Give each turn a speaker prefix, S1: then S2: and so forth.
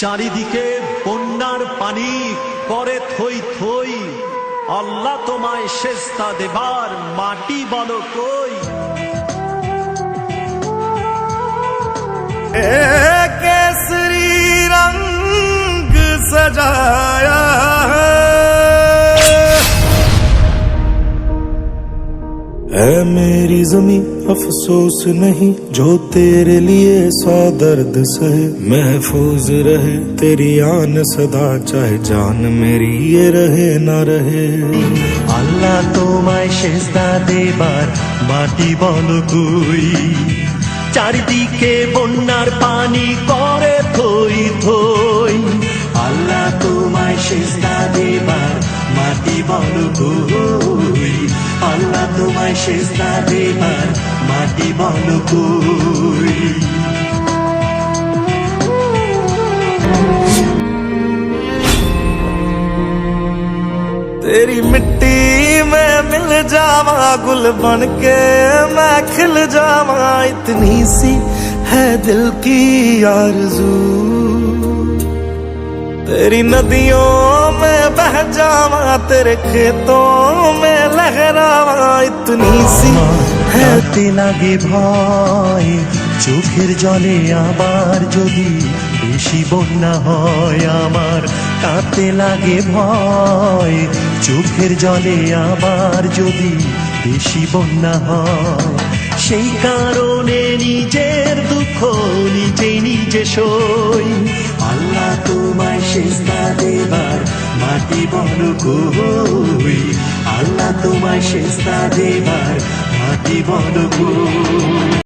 S1: চারিদিকে বন্যার পানি করে থই থই, আল্লাহ তোমায় সেজদা দেবার মাটি বলো কই।
S2: केसरी रंग सजाया है मेरी ज़मीं, अफसोस नहीं जो तेरे लिए सौ दर्द सहे। महफूज रहे तेरी आन सदा, चाहे जान मेरी ये रहे ना रहे।
S1: আল্লাহ তোমায় সেজদা দেবার মাটি বলো কই। চারিদিকে বন্যার পানি করে থই থই, আল্লাহ তোমায় সেজদা দেবার মাটি বলো কই। আল্লাহ তোমায় সেজদা দেবার মাটি বলো কই।
S2: तेरी मिट्टी में मिल जावा, गुल बन के मैं खिल जावा। इतनी सी है दिल की आरज़ू, तेरी नदियों में बह जावा, तेरे खेतों में लहरावा। इतनी सी है
S1: কাঁদতে লাগে ভয়, চোখের জলে আবার যদি বেশি বন্যা হয় আমার। কাঁদতে লাগে ভয়, চোখের জলে আবার যদি বেশি বন্যা হয়। সেই কারণে নিজের দুঃখ নিজে নিজে সই। আল্লাহ তোমায় সেজদা দেবার মাটি বলো কই। আল্লাহ তোমায় সেজদা দেবার মাটি বলো কই।